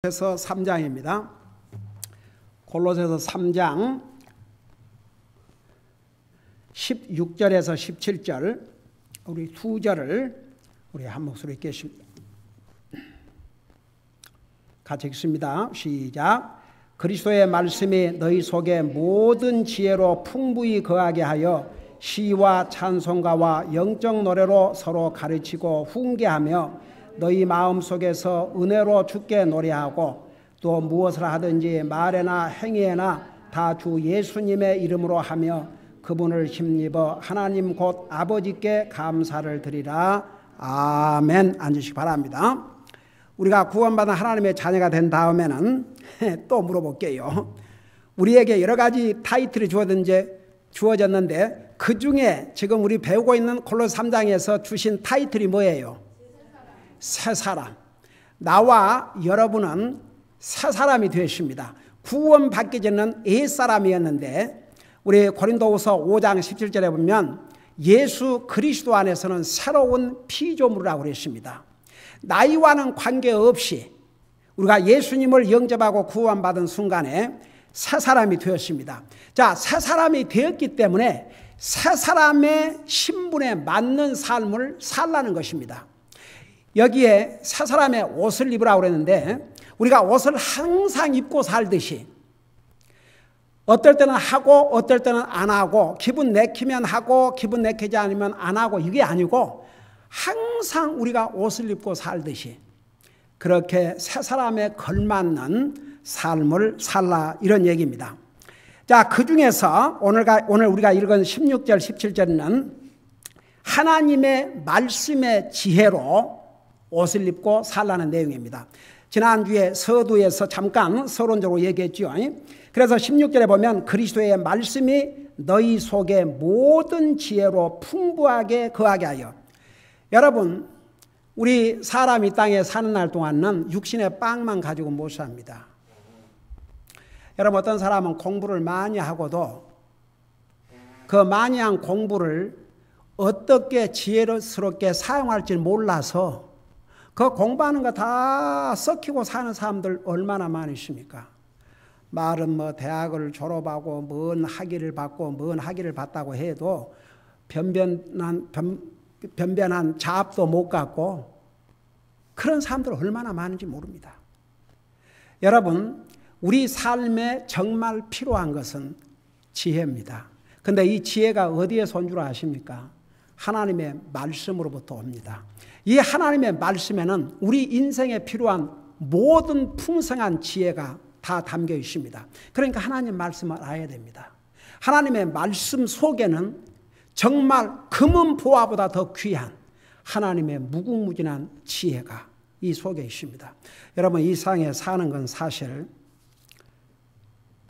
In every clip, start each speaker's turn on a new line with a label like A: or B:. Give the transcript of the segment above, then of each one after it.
A: 골로새서 3장입니다. 골로새서 3장 16절에서 17절 우리 두 절을 우리 한 목소리 같이 읽습니다. 시작. 그리스도의 말씀이 너희 속에 모든 지혜로 풍부히 거하게 하여 시와 찬송가와 영적 노래로 서로 가르치고 훈계하며 너희 마음속에서 은혜로 주께 노래하고 또 무엇을 하든지 말에나 행위에나 다 주 예수님의 이름으로 하며 그분을 힘입어 하나님 곧 아버지께 감사를 드리라. 아멘. 앉으시기 바랍니다. 우리가 구원받은 하나님의 자녀가 된 다음에는 또 물어볼게요. 우리에게 여러 가지 타이틀이 주어졌는데 그 중에 지금 우리 배우고 있는 골로새 3장에서 주신 타이틀이 뭐예요? 새 사람. 나와 여러분은 새 사람이 되십니다. 구원받기 전에는 옛사람이었는데 우리 고린도후서 5장 17절에 보면 예수 그리스도 안에서는 새로운 피조물이라고 그랬습니다. 나이와는 관계없이 우리가 예수님을 영접하고 구원받은 순간에 새 사람이 되었습니다. 자, 새 사람이 되었기 때문에 새 사람의 신분에 맞는 삶을 살라는 것입니다. 여기에 새 사람의 옷을 입으라고 그랬는데 우리가 옷을 항상 입고 살듯이 어떨 때는 하고 어떨 때는 안 하고 기분 내키면 하고 기분 내키지 않으면 안 하고 이게 아니고 항상 우리가 옷을 입고 살듯이 그렇게 새 사람에 걸맞는 삶을 살라 이런 얘기입니다. 자, 그 중에서 오늘 우리가 읽은 16절 17절은 하나님의 말씀의 지혜로 옷을 입고 살라는 내용입니다. 지난주에 서두에서 잠깐 서론적으로 얘기했죠. 그래서 16절에 보면 그리스도의 말씀이 너희 속에 모든 지혜로 풍부하게 거하게 하여. 여러분, 우리 사람이 땅에 사는 날 동안은 육신의 빵만 가지고 못 삽니다. 여러분, 어떤 사람은 공부를 많이 하고도 그 많이 한 공부를 어떻게 지혜롭게 사용할지 몰라서 그 공부하는 거 다 썩히고 사는 사람들 얼마나 많으십니까? 말은 뭐 대학을 졸업하고 뭔 학위를 받고 뭔 학위를 받다고 해도 변변한 자업도 못 갖고 그런 사람들 얼마나 많은지 모릅니다. 여러분, 우리 삶에 정말 필요한 것은 지혜입니다. 그런데 이 지혜가 어디에서 온 줄 아십니까? 하나님의 말씀으로부터 옵니다. 이 하나님의 말씀에는 우리 인생에 필요한 모든 풍성한 지혜가 다 담겨 있습니다. 그러니까 하나님 말씀을 알아야 됩니다. 하나님의 말씀 속에는 정말 금은 보화보다 더 귀한 하나님의 무궁무진한 지혜가 이 속에 있습니다. 여러분, 이 세상에 사는 건 사실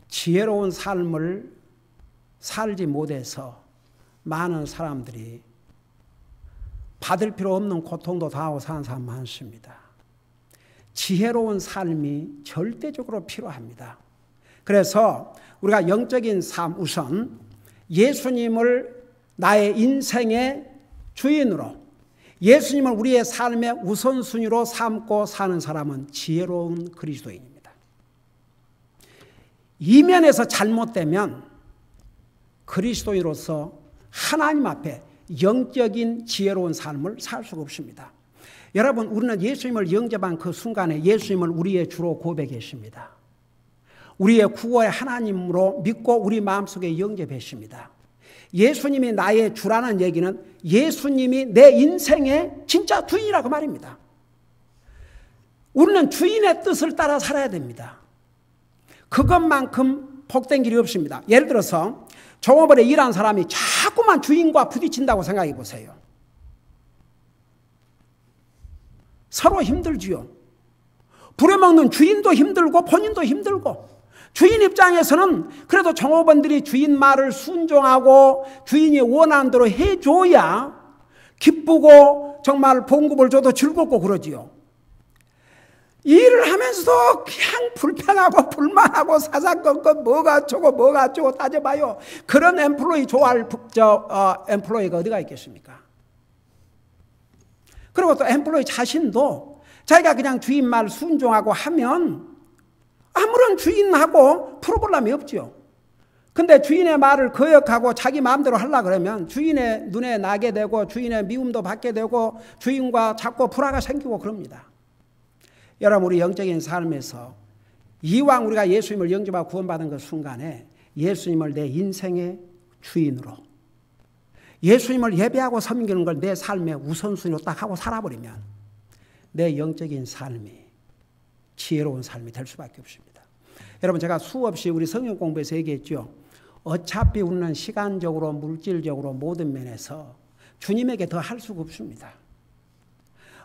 A: 지혜로운 삶을 살지 못해서 많은 사람들이 받을 필요 없는 고통도 당하고 사는 사람 많습니다. 지혜로운 삶이 절대적으로 필요합니다. 그래서 우리가 영적인 삶 우선 예수님을 나의 인생의 주인으로 예수님을 우리의 삶의 우선순위로 삼고 사는 사람은 지혜로운 그리스도인입니다. 이면에서 잘못되면 그리스도인으로서 하나님 앞에 영적인 지혜로운 삶을 살 수가 없습니다. 여러분, 우리는 예수님을 영접한 그 순간에 예수님을 우리의 주로 고백했습니다. 우리의 구원의 하나님으로 믿고 우리 마음속에 영접했습니다. 예수님이 나의 주라는 얘기는 예수님이 내 인생의 진짜 주인이라고 말입니다. 우리는 주인의 뜻을 따라 살아야 됩니다. 그것만큼 복된 길이 없습니다. 예를 들어서 종업원에 일하는 사람이 자꾸만 주인과 부딪힌다고 생각해 보세요. 서로 힘들지요. 부려먹는 주인도 힘들고 본인도 힘들고 주인 입장에서는 그래도 종업원들이 주인 말을 순종하고 주인이 원하는 대로 해줘야 기쁘고 정말 봉급을 줘도 즐겁고 그러지요. 일을 하면서도 그냥 불평하고 불만하고 사사건건 뭐가 어쩌고 따져봐요. 그런 엠플로이 좋아할 엠플로이가 어디가 있겠습니까? 그리고 또 엠플로이 자신도 자기가 그냥 주인 말 순종하고 하면 아무런 주인하고 프로블럼이 없죠. 근데 주인의 말을 거역하고 자기 마음대로 하려고 그러면 주인의 눈에 나게 되고 주인의 미움도 받게 되고 주인과 자꾸 불화가 생기고 그럽니다. 여러분, 우리 영적인 삶에서 이왕 우리가 예수님을 영접하고 구원받은 그 순간에 예수님을 내 인생의 주인으로, 예수님을 예배하고 섬기는 걸 내 삶의 우선순위로 딱 하고 살아버리면 내 영적인 삶이 지혜로운 삶이 될 수밖에 없습니다. 여러분, 제가 수없이 우리 성경 공부에서 얘기했죠. 어차피 우리는 시간적으로 물질적으로 모든 면에서 주님에게 더 할 수가 없습니다.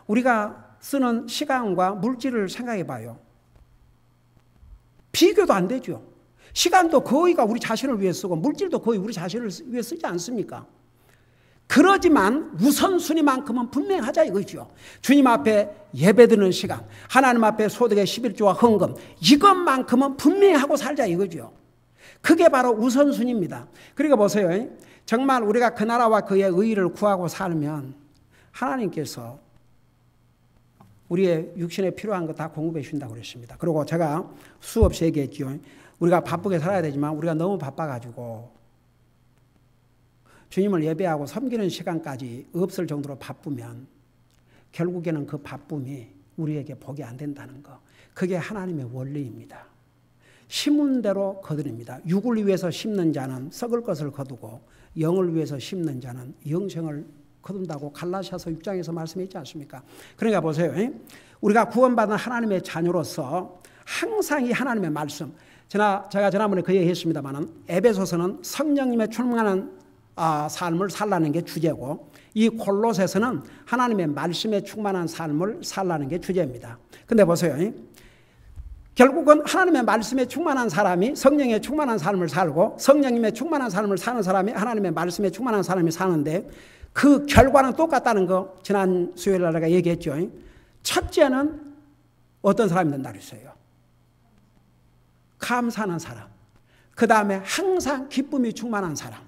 A: 우리가 쓰는 시간과 물질을 생각해 봐요. 비교도 안 되죠. 시간도 거의가 우리 자신을 위해 쓰고 물질도 거의 우리 자신을 위해 쓰지 않습니까? 그러지만 우선순위만큼은 분명하자 이거죠. 주님 앞에 예배드리는 시간, 하나님 앞에 소득의 11조와 헌금, 이것만큼은 분명히 하고 살자 이거죠. 그게 바로 우선순위입니다. 그리고 보세요. 정말 우리가 그 나라와 그의 의의를 구하고 살면 하나님께서 우리의 육신에 필요한 거 다 공급해 주신다고 그랬습니다. 그리고 제가 수없이 얘기했죠. 우리가 바쁘게 살아야 되지만 우리가 너무 바빠가지고 주님을 예배하고 섬기는 시간까지 없을 정도로 바쁘면 결국에는 그 바쁨이 우리에게 복이 안 된다는 거. 그게 하나님의 원리입니다. 심은 대로 거두립니다. 육을 위해서 심는 자는 썩을 것을 거두고 영을 위해서 심는 자는 영생을 거둔다고 갈라디아서 6장에서 말씀했지 않습니까? 그러니까 보세요. 우리가 구원받은 하나님의 자녀로서 항상 이 하나님의 말씀, 제가 지난번에 그 얘기했습니다만 에베소서는 성령님의 충만한 삶을 살라는 게 주제고 이 골로새서는 하나님의 말씀에 충만한 삶을 살라는 게 주제입니다. 근데 보세요. 결국은 하나님의 말씀에 충만한 사람이 성령에 충만한 삶을 살고 성령님의 충만한 삶을 사는 사람이 하나님의 말씀에 충만한 사람이 사는데 그 결과는 똑같다는 거 지난 수요일 날 내가 얘기했죠. 첫째는 어떤 사람이 된다 그랬어요? 감사하는 사람. 그 다음에 항상 기쁨이 충만한 사람.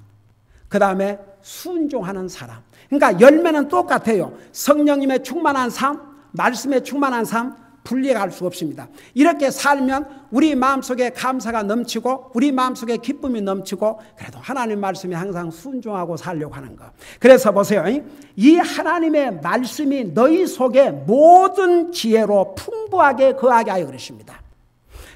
A: 그 다음에 순종하는 사람. 그러니까 열매는 똑같아요. 성령님의 충만한 삶, 말씀의 충만한 삶, 분리할 수 없습니다. 이렇게 살면 우리 마음속에 감사가 넘치고 우리 마음속에 기쁨이 넘치고 그래도 하나님 말씀에 항상 순종하고 살려고 하는 거. 그래서 보세요. 이 하나님의 말씀이 너희 속에 모든 지혜로 풍부하게 거하게 하여 그러십니다.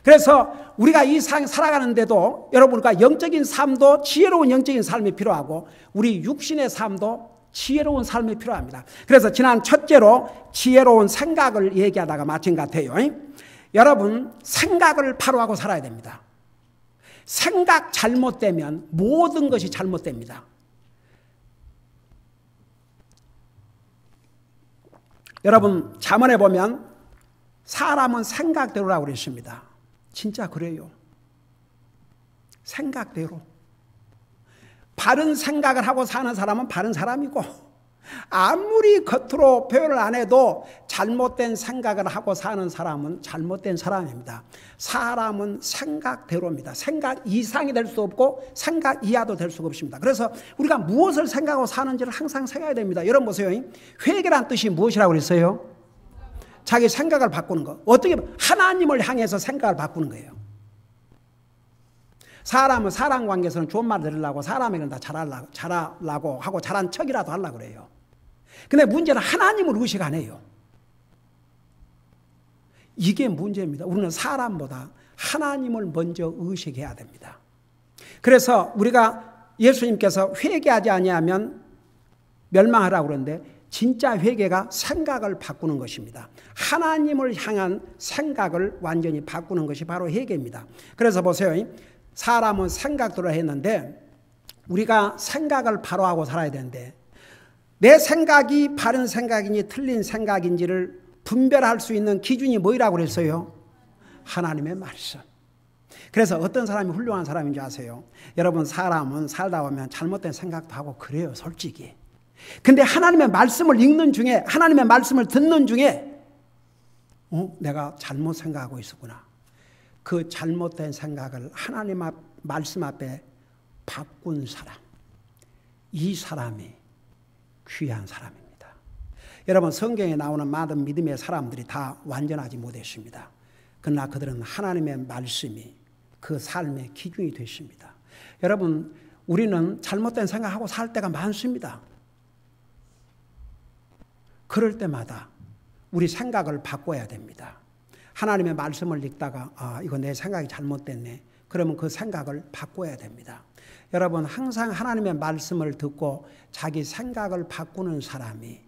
A: 그래서 우리가 이 세상 살아가는데도 여러분과 영적인 삶도 지혜로운 영적인 삶이 필요하고 우리 육신의 삶도 지혜로운 삶이 필요합니다. 그래서 지난 첫째로 지혜로운 생각을 얘기하다가 마친 것 같아요. 여러분, 생각을 바로 하고 살아야 됩니다. 생각 잘못되면 모든 것이 잘못됩니다. 여러분, 잠언에 보면 사람은 생각대로라고 그랬습니다. 진짜 그래요. 생각대로. 바른 생각을 하고 사는 사람은 바른 사람이고 아무리 겉으로 표현을 안 해도 잘못된 생각을 하고 사는 사람은 잘못된 사람입니다. 사람은 생각대로입니다. 생각 이상이 될 수 없고 생각 이하도 될 수가 없습니다. 그래서 우리가 무엇을 생각하고 사는지를 항상 생각해야 됩니다. 여러분 보세요. 회개란 뜻이 무엇이라고 그랬어요? 자기 생각을 바꾸는 거. 어떻게 하나님을 향해서 생각을 바꾸는 거예요. 사람은 사람 관계에서는 좋은 말 들으려고 사람에게는 다 잘하려고 하고 잘한 척이라도 하려고 그래요. 근데 문제는 하나님을 의식 안 해요. 이게 문제입니다. 우리는 사람보다 하나님을 먼저 의식해야 됩니다. 그래서 우리가 예수님께서 회개하지 아니하면 멸망하라고 그러는데 진짜 회개가 생각을 바꾸는 것입니다. 하나님을 향한 생각을 완전히 바꾸는 것이 바로 회개입니다. 그래서 보세요. 사람은 생각대로 했는데 우리가 생각을 바로 하고 살아야 되는데 내 생각이 바른 생각인지 틀린 생각인지를 분별할 수 있는 기준이 뭐라고 그랬어요? 하나님의 말씀. 그래서 어떤 사람이 훌륭한 사람인 줄 아세요? 여러분, 사람은 살다 보면 잘못된 생각도 하고 그래요, 솔직히. 근데 하나님의 말씀을 읽는 중에 하나님의 말씀을 듣는 중에 내가 잘못 생각하고 있었구나. 그 잘못된 생각을 하나님 말씀 앞에 바꾼 사람, 이 사람이 귀한 사람입니다. 여러분 성경에 나오는 많은 믿음의 사람들이 다 완전하지 못했습니다. 그러나 그들은 하나님의 말씀이 그 삶의 기준이 되십니다. 여러분 우리는 잘못된 생각하고 살 때가 많습니다. 그럴 때마다 우리 생각을 바꿔야 됩니다. 하나님의 말씀을 읽다가 이거 내 생각이 잘못됐네. 그러면 그 생각을 바꿔야 됩니다. 여러분 항상 하나님의 말씀을 듣고 자기 생각을 바꾸는 사람이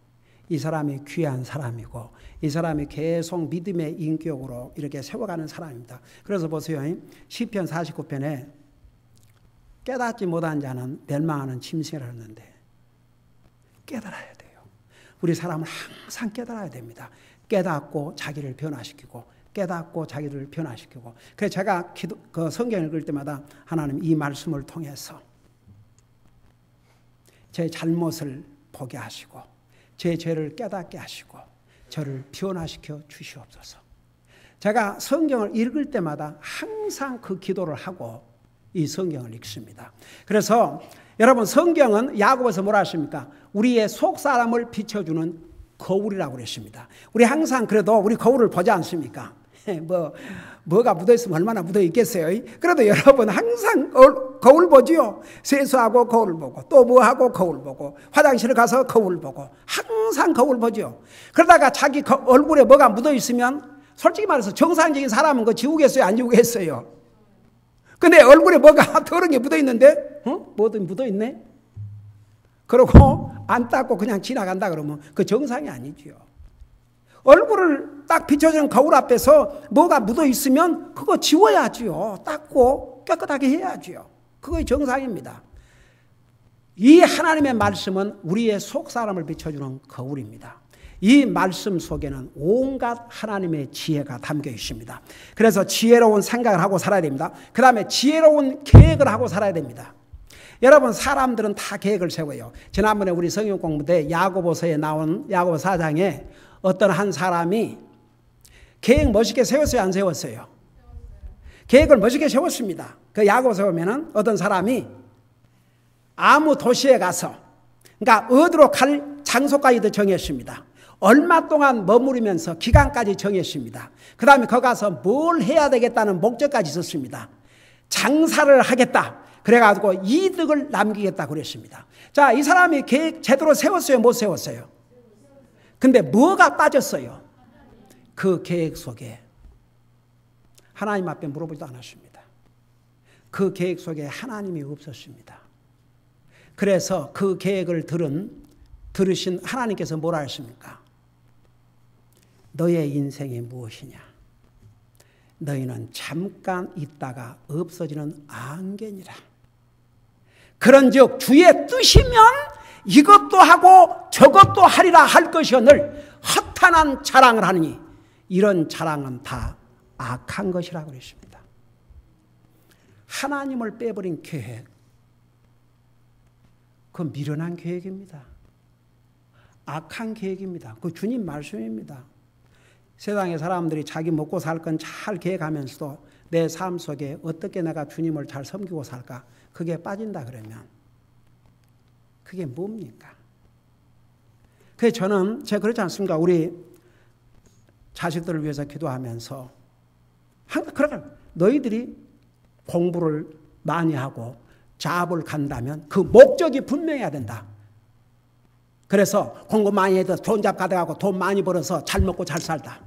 A: 이 사람이 귀한 사람이고 이 사람이 계속 믿음의 인격으로 이렇게 세워가는 사람입니다. 그래서 보세요. 시편 49편에 깨닫지 못한 자는 멸망하는 짐승이라 했는데 깨달아야 돼요. 우리 사람은 항상 깨달아야 됩니다. 깨닫고 자기를 변화시키고 깨닫고 자기를 변화시키고. 그래서 제가 그 성경 읽을 때마다 하나님 이 말씀을 통해서 제 잘못을 보게 하시고 제 죄를 깨닫게 하시고 저를 변화시켜 주시옵소서. 제가 성경을 읽을 때마다 항상 그 기도를 하고 이 성경을 읽습니다. 그래서 여러분 성경은 야고보서 뭐라 하십니까? 우리의 속사람을 비춰주는 거울이라고 그랬습니다. 우리 항상 그래도 우리 거울을 보지 않습니까? 뭐가 묻어있으면 얼마나 묻어있겠어요. 그래도 여러분 항상 거울 보지요. 세수하고 거울 보고 또 뭐하고 거울 보고 화장실을 가서 거울 보고 항상 거울 보지요. 그러다가 자기 얼굴에 뭐가 묻어있으면 솔직히 말해서 정상적인 사람은 그거 지우겠어요? 안 지우겠어요? 근데 얼굴에 뭐가 더러운 게 묻어있는데 뭐든 묻어있네? 그러고 안 닦고 그냥 지나간다 그러면 그 정상이 아니지요. 얼굴을 딱 비춰주는 거울 앞에서 뭐가 묻어있으면 그거 지워야지요. 닦고 깨끗하게 해야지요. 그거 정상입니다. 이 하나님의 말씀은 우리의 속사람을 비춰주는 거울입니다. 이 말씀 속에는 온갖 하나님의 지혜가 담겨 있습니다. 그래서 지혜로운 생각을 하고 살아야 됩니다. 그 다음에 지혜로운 계획을 하고 살아야 됩니다. 여러분 사람들은 다 계획을 세워요. 지난번에 우리 성경 공부 때 야고보서에 나온 야고보 4장에 어떤 한 사람이 계획 멋있게 세웠어요? 안 세웠어요? 계획을 멋있게 세웠습니다. 그 야고보서 보면은 어떤 사람이 아무 도시에 가서 그러니까 어디로 갈 장소까지도 정했습니다. 얼마 동안 머무르면서 기간까지 정했습니다. 그 다음에 거기 가서 뭘 해야 되겠다는 목적까지 있었습니다. 장사를 하겠다. 그래가지고 이득을 남기겠다 그랬습니다. 자, 이 사람이 계획 제대로 세웠어요? 못 세웠어요? 근데 뭐가 빠졌어요? 그 계획 속에 하나님 앞에 물어보지도 않았습니다. 그 계획 속에 하나님이 없었습니다. 그래서 그 계획을 들으신 하나님께서 뭐라 하십니까? 너의 인생이 무엇이냐? 너희는 잠깐 있다가 없어지는 안개니라. 그런즉 주의 뜻이면 이것도 하고 저것도 하리라 할 것이오늘 허탄한 자랑을 하느니 이런 자랑은 다 악한 것이라고 그랬습니다. 하나님을 빼버린 계획, 그건 미련한 계획입니다. 악한 계획입니다. 그 주님 말씀입니다. 세상의 사람들이 자기 먹고 살 건 잘 계획하면서도 내 삶 속에 어떻게 내가 주님을 잘 섬기고 살까? 그게 빠진다 그러면 그게 뭡니까? 그래서 저는 제가 그렇지 않습니까? 우리 자식들을 위해서 기도하면서 항상 그러니까 너희들이 공부를 많이 하고 잡을 간다면 그 목적이 분명해야 된다. 그래서 공부 많이 해도 좋은 잡 가져가고 돈 많이 벌어서 잘 먹고 잘 살다.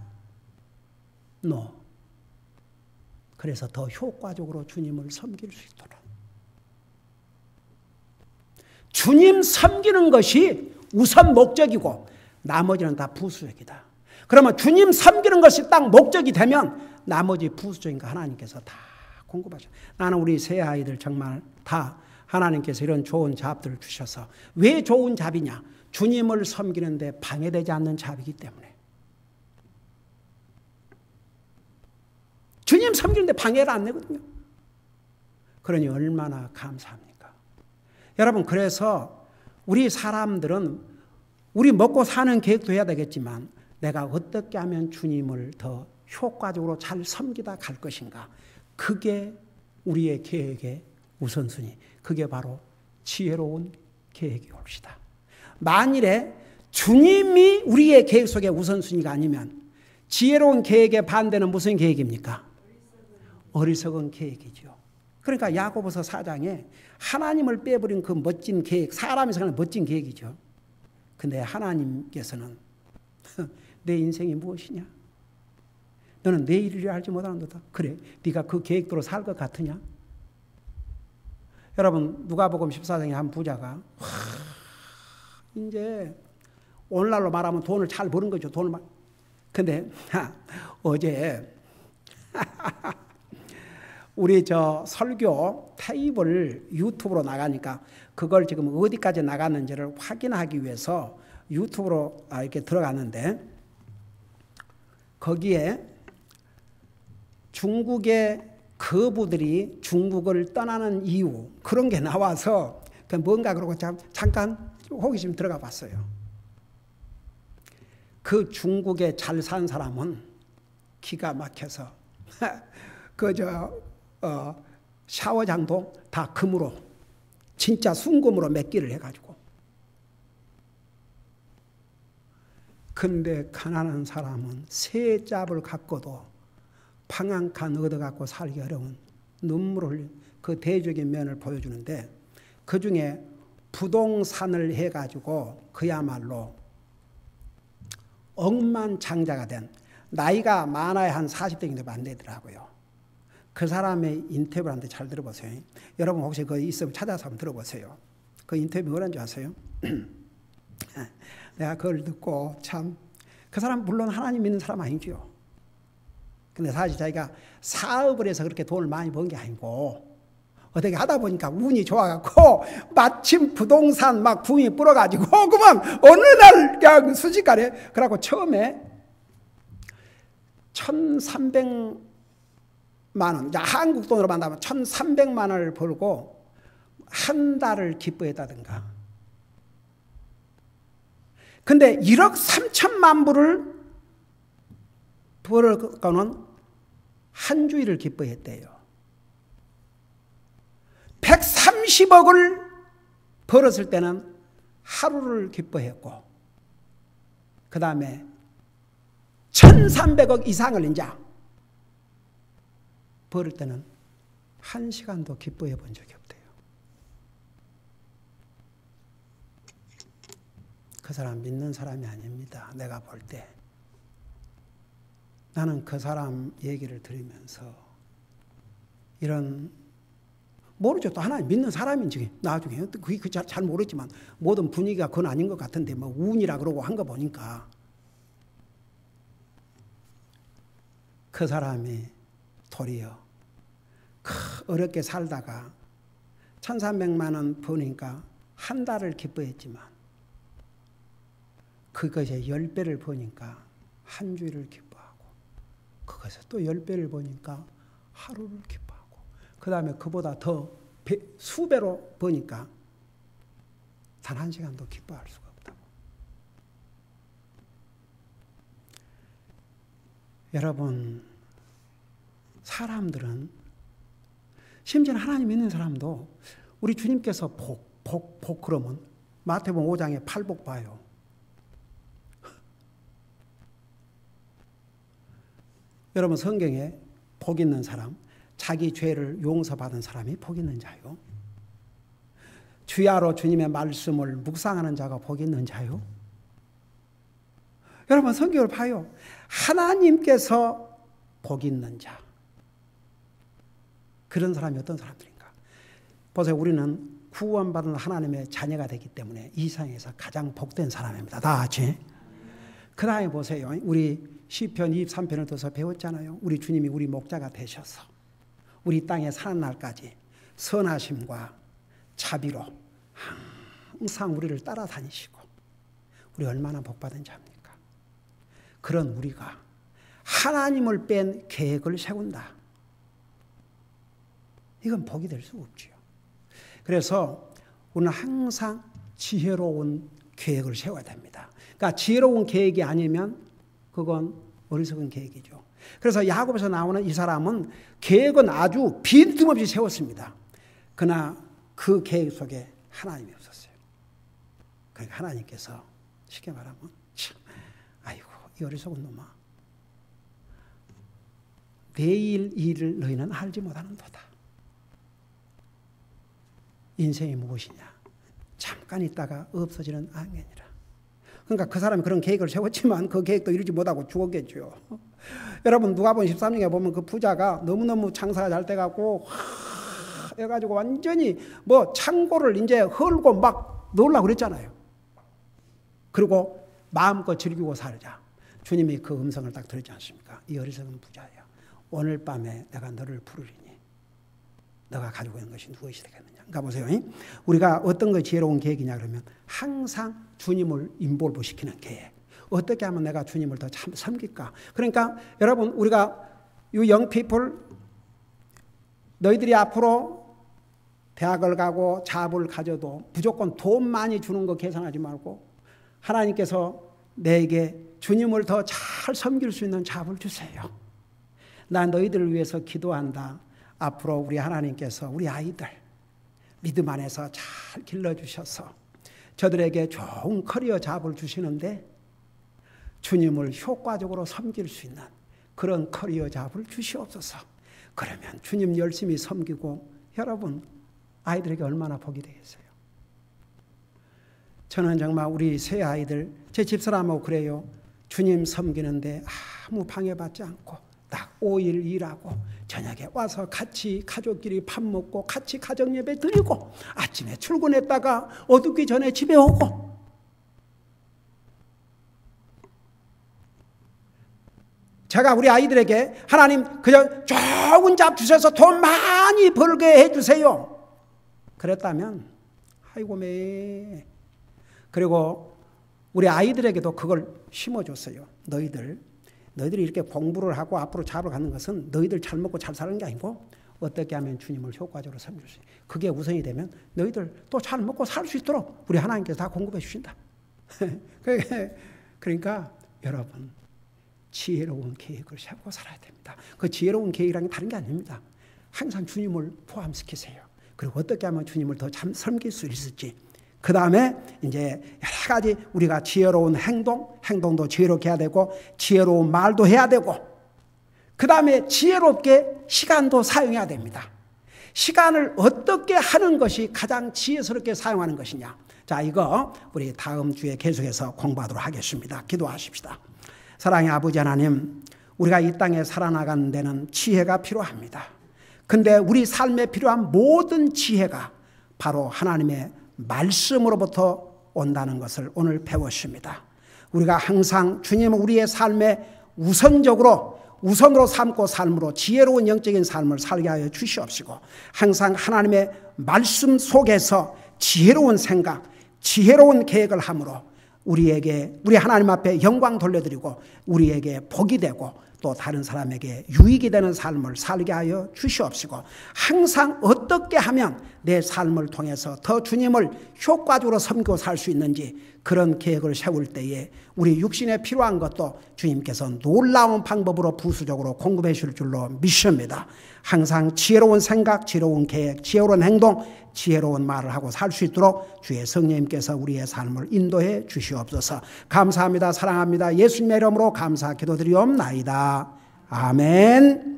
A: 그래서 더 효과적으로 주님을 섬길 수 있도록. 주님 섬기는 것이 우선 목적이고 나머지는 다 부수적이다. 그러면 주님 섬기는 것이 딱 목적이 되면 나머지 부수적인 거 하나님께서 다 공급하셔. 나는 우리 새 아이들 정말 다 하나님께서 이런 좋은 잡들을 주셔서 왜 좋은 잡이냐? 주님을 섬기는데 방해되지 않는 잡이기 때문에. 주님 섬기는데 방해를 안 내거든요. 그러니 얼마나 감사합니까? 여러분 그래서 우리 사람들은 우리 먹고 사는 계획도 해야 되겠지만 내가 어떻게 하면 주님을 더 효과적으로 잘 섬기다 갈 것인가? 그게 우리의 계획의 우선순위. 그게 바로 지혜로운 계획이 옵시다. 만일에 주님이 우리의 계획 속에 우선순위가 아니면 지혜로운 계획의 반대는 무슨 계획입니까? 어리석은 계획이죠. 그러니까 야고보서 4장에 하나님을 빼버린 그 멋진 계획, 사람이 생각하는 멋진 계획이죠. 근데 하나님께서는 내 인생이 무엇이냐? 너는 내 일을 알지 못하는도다. 그래, 네가 그 계획대로 살 것 같으냐? 여러분, 누가복음 14장에 한 부자가 이제 오늘날로 말하면 돈을 잘 버는 거죠. 근데 어제 우리 저 설교 테이블 유튜브로 나가니까 그걸 지금 어디까지 나갔는지를 확인하기 위해서 유튜브로 이렇게 들어갔는데 거기에 중국의 거부들이 중국을 떠나는 이유 그런 게 나와서 뭔가 그러고 잠깐 호기심 들어가 봤어요. 그 중국에 잘 산 사람은 기가 막혀서 샤워장도 다 금으로 진짜 순금으로 몇 개를 해가지고 근데 가난한 사람은 세 짭을 갖고도 방 한 칸 얻어갖고 살기 어려운 눈물을 흘린 그 대적인 면을 보여주는데 그중에 부동산을 해가지고 그야말로 억만장자가 된 나이가 많아야 한 40대 정도 안 되더라고요. 그 사람의 인터뷰를 하는데 잘 들어보세요. 여러분 혹시 그거 있으면 찾아서 한번 들어보세요. 그 인터뷰 뭐라는 줄 아세요? 내가 그걸 듣고 참 그 사람 물론 하나님 믿는 사람 아니죠. 근데 사실 자기가 사업을 해서 그렇게 돈을 많이 번 게 아니고 어떻게 하다 보니까 운이 좋아갖고 마침 부동산 막 붐이 불어가지고 그만 어느 날 그냥 순식간에 그래갖고 처음에 1,300만 원, 한국 돈으로 만나면 1,300만 원을 벌고 한 달을 기뻐했다든가. 근데 1억 3천만 불을 벌었거는 한 주일을 기뻐했대요. 130억을 벌었을 때는 하루를 기뻐했고 그 다음에 1,300억 이상을 이제 벌을 때는 한 시간도 기뻐해 본 적이 없대요. 그 사람 믿는 사람이 아닙니다. 내가 볼 때. 나는 그 사람 얘기를 들으면서 이런 모르죠. 또 하나님 믿는 사람인지 나중에 그게 잘 모르지만 모든 분위기가 그건 아닌 것 같은데 뭐 운이라 그러고 한 거 보니까 그 사람이 도리어 어렵게 살다가 1,300만 원 버니까 한 달을 기뻐했지만 그것에 10배를 버니까 한 주일을 기뻐하고 그것에 또 10배를 버니까 하루를 기뻐하고 그 다음에 그보다 더 수배로 버니까 단 한 시간도 기뻐할 수가 없다고. 여러분, 사람들은 심지어는 하나님 믿는 사람도 우리 주님께서 복 그러면 마태복음 5장에 팔복 봐요. 여러분 성경에 복 있는 사람, 자기 죄를 용서받은 사람이 복 있는 자요. 주야로 주님의 말씀을 묵상하는 자가 복 있는 자요. 여러분 성경을 봐요. 하나님께서 복 있는 자. 그런 사람이 어떤 사람들인가? 보세요. 우리는 구원받은 하나님의 자녀가 되기 때문에 이 세상에서 가장 복된 사람입니다. 다 같이. 그 다음에 보세요. 우리 시편 23편을 둬서 배웠잖아요. 우리 주님이 우리 목자가 되셔서 우리 땅에 사는 날까지 선하심과 자비로 항상 우리를 따라다니시고 우리 얼마나 복받은 자입니까? 그런 우리가 하나님을 뺀 계획을 세운다. 이건 복이 될 수 없지요. 그래서 우리는 항상 지혜로운 계획을 세워야 됩니다. 그러니까 지혜로운 계획이 아니면 그건 어리석은 계획이죠. 그래서 야곱에서 나오는 이 사람은 계획은 아주 빈틈없이 세웠습니다. 그러나 그 계획 속에 하나님이 없었어요. 그러니까 하나님께서 쉽게 말하면 참, 아이고 이 어리석은 놈아, 내일 일을 너희는 알지 못하는도다. 인생이 무엇이냐? 잠깐 있다가 없어지는 악년이라. 그러니까 그 사람이 그런 계획을 세웠지만 그 계획도 이루지 못하고 죽었겠죠. 여러분 누가복음 13장에 보면 그 부자가 너무너무 장사가 잘 돼갖고 해가지고 완전히 뭐 창고를 이제 헐고 막 넣으려고 그랬잖아요. 그리고 마음껏 즐기고 살자. 주님이 그 음성을 딱 들었지 않습니까? 이 어리석은 부자야, 오늘 밤에 내가 너를 부르리니 너가 가지고 있는 것이 무엇이 되겠느냐. 그러니까 보세요. 우리가 어떤 것이 지혜로운 계획이냐 그러면 항상 주님을 인볼브시키는 계획. 어떻게 하면 내가 주님을 더 참 섬길까. 그러니까 여러분 우리가 You young people, 너희들이 앞으로 대학을 가고 잡을 가져도 무조건 돈 많이 주는 거 계산하지 말고 하나님께서 내게 주님을 더 잘 섬길 수 있는 잡을 주세요. 난 너희들을 위해서 기도한다. 앞으로 우리 하나님께서 우리 아이들 믿음 안에서 잘 길러주셔서 저들에게 좋은 커리어 잡을 주시는데 주님을 효과적으로 섬길 수 있는 그런 커리어 잡을 주시옵소서. 그러면 주님 열심히 섬기고 여러분 아이들에게 얼마나 복이 되겠어요. 저는 정말 우리 새 아이들 제 집사람하고 그래요. 주님 섬기는데 아무 방해받지 않고 딱 5일 일하고 저녁에 와서 같이 가족끼리 밥 먹고 같이 가정예배 드리고 아침에 출근했다가 어둡기 전에 집에 오고 제가 우리 아이들에게 하나님 그냥 좋은 잡 주셔서 돈 많이 벌게 해주세요. 그랬다면 아이고 매 그리고 우리 아이들에게도 그걸 심어줬어요. 너희들이 이렇게 공부를 하고 앞으로 잡을 갖는 것은 너희들 잘 먹고 잘 사는 게 아니고 어떻게 하면 주님을 효과적으로 섬길 수 있어요. 그게 우선이 되면 너희들 또 잘 먹고 살 수 있도록 우리 하나님께서 다 공급해 주신다. 그러니까 여러분 지혜로운 계획을 세우고 살아야 됩니다. 그 지혜로운 계획이라는 게 다른 게 아닙니다. 항상 주님을 포함시키세요. 그리고 어떻게 하면 주님을 더 참 섬길 수 있을지. 그 다음에 이제 여러 가지 우리가 지혜로운 행동도 지혜롭게 해야 되고 지혜로운 말도 해야 되고 그 다음에 지혜롭게 시간도 사용해야 됩니다. 시간을 어떻게 하는 것이 가장 지혜스럽게 사용하는 것이냐. 자, 이거 우리 다음 주에 계속해서 공부하도록 하겠습니다. 기도하십시다. 사랑의 아버지 하나님, 우리가 이 땅에 살아나가는 데는 지혜가 필요합니다. 근데 우리 삶에 필요한 모든 지혜가 바로 하나님의 말씀으로부터 온다는 것을 오늘 배웠습니다. 우리가 항상 주님은 우리의 삶에 우선으로 삼고 삶으로 지혜로운 영적인 삶을 살게 하여 주시옵시고 항상 하나님의 말씀 속에서 지혜로운 생각, 지혜로운 계획을 함으로 우리 하나님 앞에 영광 돌려드리고 우리에게 복이 되고 또 다른 사람에게 유익이 되는 삶을 살게 하여 주시옵시고 항상 어떻게 하면 내 삶을 통해서 더 주님을 효과적으로 섬기고 살 수 있는지 그런 계획을 세울 때에 우리 육신에 필요한 것도 주님께서 놀라운 방법으로 부수적으로 공급해 주실 줄로 믿습니다. 항상 지혜로운 생각, 지혜로운 계획, 지혜로운 행동, 지혜로운 말을 하고 살 수 있도록 주의 성령님께서 우리의 삶을 인도해 주시옵소서. 감사합니다. 사랑합니다. 예수님의 이름으로 감사 기도드리옵나이다. 아멘.